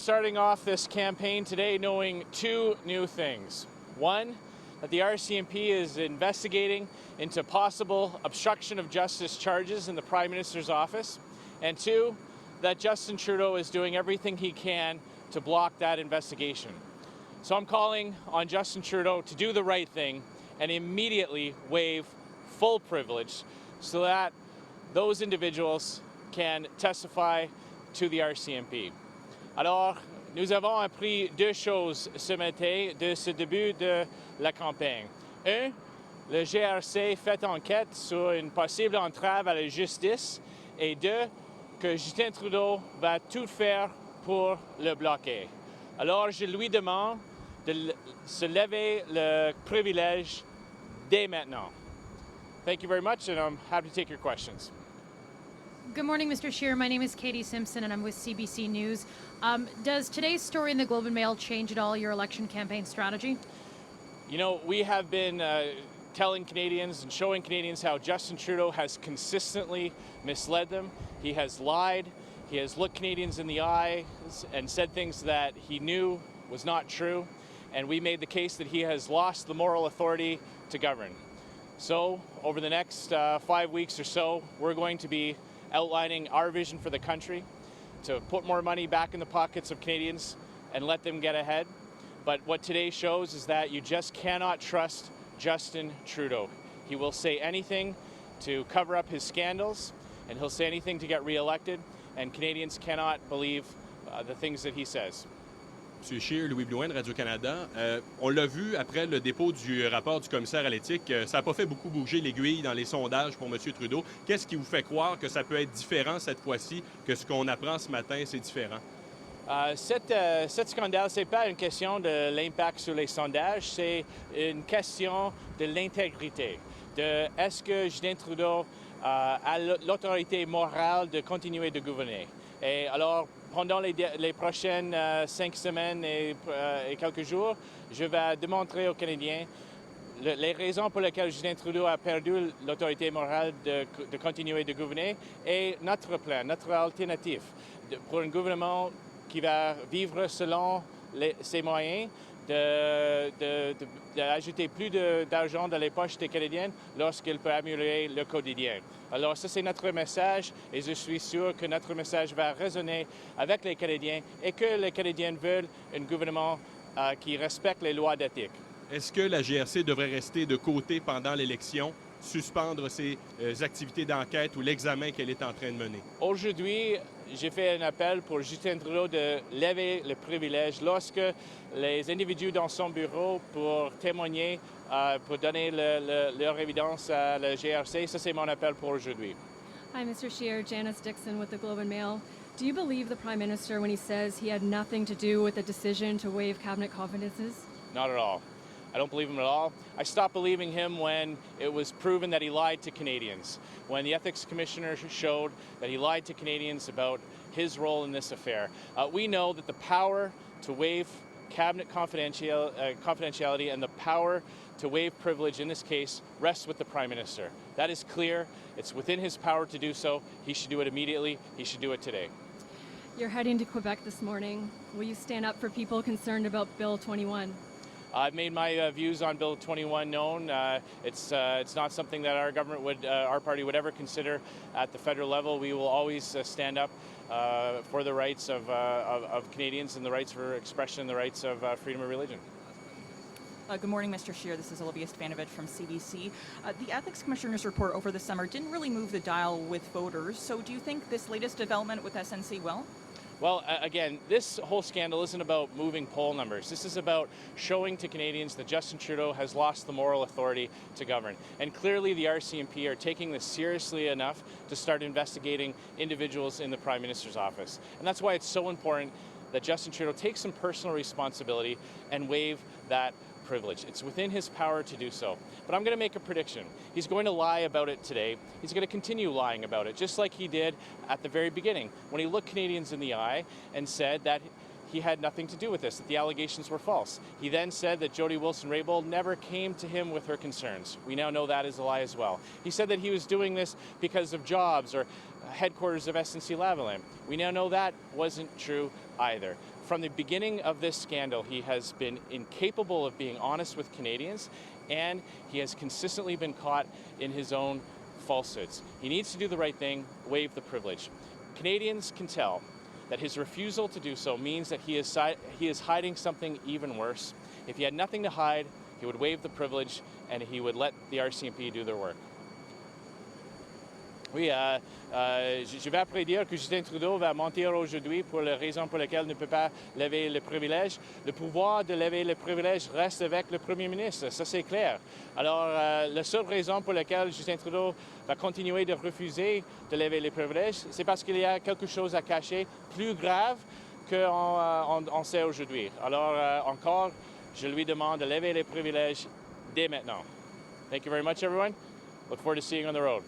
starting off this campaign today knowing two new things. One, that the RCMP is investigating into possible obstruction of justice charges in the Prime Minister's office. And two, that Justin Trudeau is doing everything he can to block that investigation. So I'm calling on Justin Trudeau to do the right thing and immediately waive full privilege so that those individuals can testify to the RCMP. Alors, nous avons appris deux choses ce matin de ce début de la campagne. Un, le GRC fait enquête sur une possible entrave à la justice. Et deux, que Justin Trudeau va tout faire pour le bloquer. Alors, je lui demande de se lever le privilège dès maintenant. Thank you very much, and I'm happy to take your questions. Good morning, Mr. Scheer. My name is Katie Simpson, and I'm with CBC News. Does today's story in the Globe and Mail change at all your election campaign strategy? You know, we have been telling Canadians and showing Canadians how Justin Trudeau has consistently misled them. He has lied. He has looked Canadians in the eye and said things that he knew was not true. And we made the case that he has lost the moral authority to govern. So, over the next 5 weeks or so, we're going to be outlining our vision for the country to put more money back in the pockets of Canadians and let them get ahead. But what today shows is that you just cannot trust Justin Trudeau. He will say anything to cover up his scandals, and he'll say anything to get reelected, and Canadians cannot believe the things that he says. M. Scheer, Louis Blouin de Radio-Canada. On l'a vu après le dépôt du rapport du commissaire à l'éthique, ça n'a pas fait beaucoup bouger l'aiguille dans les sondages pour M. Trudeau. Qu'est-ce qui vous fait croire que ça peut être différent cette fois-ci, que ce qu'on apprend ce matin, c'est différent? Cet scandale, ce n'est pas une question de l'impact sur les sondages, c'est une question de l'intégrité. Est-ce que Justin Trudeau a l'autorité morale de continuer de gouverner? Et alors, pendant les prochaines 5 semaines et quelques jours, je vais démontrer aux Canadiens les raisons pour lesquelles Justin Trudeau a perdu l'autorité morale de continuer de gouverner et notre plan, notre alternative pour un gouvernement qui va vivre selon ses moyens, d'ajouter plus d'argent dans les poches des Canadiens lorsqu'il peut améliorer le quotidien. Alors ça, c'est notre message et je suis sûr que notre message va résonner avec les Canadiens et que les Canadiens veulent un gouvernement qui respecte les lois d'éthique. Est-ce que la GRC devrait rester de côté pendant l'élection, suspendre ses activités d'enquête ou l'examen qu'elle est en train de mener? Aujourd'hui, j'ai fait un appel pour Justin Trudeau de lever le privilège lorsque les individus dans son bureau pour témoigner, pour donner leur évidence à la GRC. Ça, c'est mon appel pour aujourd'hui. Hi, Mr. Scheer. Janice Dixon with the Globe and Mail. Do you believe the Prime Minister when he says he had nothing to do with the decision to waive cabinet confidences? Not at all. I don't believe him at all. I stopped believing him when it was proven that he lied to Canadians, when the Ethics Commissioner showed that he lied to Canadians about his role in this affair. We know that the power to waive cabinet confidentiality and the power to waive privilege in this case rests with the Prime Minister. That is clear. It's within his power to do so. He should do it immediately. He should do it today. You're heading to Quebec this morning. Will you stand up for people concerned about Bill 21? I've made my views on Bill 21 known. It's not something that our government our party would ever consider at the federal level. We will always stand up for the rights of Canadians and the rights for expression and the rights of freedom of religion. Good morning, Mr. Scheer. This is Olivia Spanovich from CBC. The Ethics Commissioner's report over the summer didn't really move the dial with voters. So do you think this latest development with SNC will? Well, again, this whole scandal isn't about moving poll numbers. This is about showing to Canadians that Justin Trudeau has lost the moral authority to govern. And clearly the RCMP are taking this seriously enough to start investigating individuals in the Prime Minister's office. And that's why it's so important that Justin Trudeau take some personal responsibility and waive that privilege. It's within his power to do so. But I'm going to make a prediction. He's going to lie about it today. He's going to continue lying about it, just like he did at the very beginning, when he looked Canadians in the eye and said that he had nothing to do with this, that the allegations were false. He then said that Jody Wilson-Raybould never came to him with her concerns. We now know that is a lie as well. He said that he was doing this because of jobs or headquarters of SNC-Lavalin. We now know that wasn't true either. From the beginning of this scandal, he has been incapable of being honest with Canadians, and he has consistently been caught in his own falsehoods. He needs to do the right thing, waive the privilege. Canadians can tell that his refusal to do so means that he is hiding something even worse. If he had nothing to hide, he would waive the privilege and he would let the RCMP do their work. Oui, je vais après dire que Justin Trudeau va mentir aujourd'hui pour la raison pour laquelle il ne peut pas lever le privilège. Le pouvoir de lever le privilège reste avec le Premier ministre, ça c'est clair. Alors, la seule raison pour laquelle Justin Trudeau va continuer de refuser de lever les privilèges, c'est parce qu'il y a quelque chose à cacher plus grave qu'on sait aujourd'hui. Alors, encore, je lui demande de lever les privilèges dès maintenant. Thank you very much, everyone. Look forward to seeing you on the road.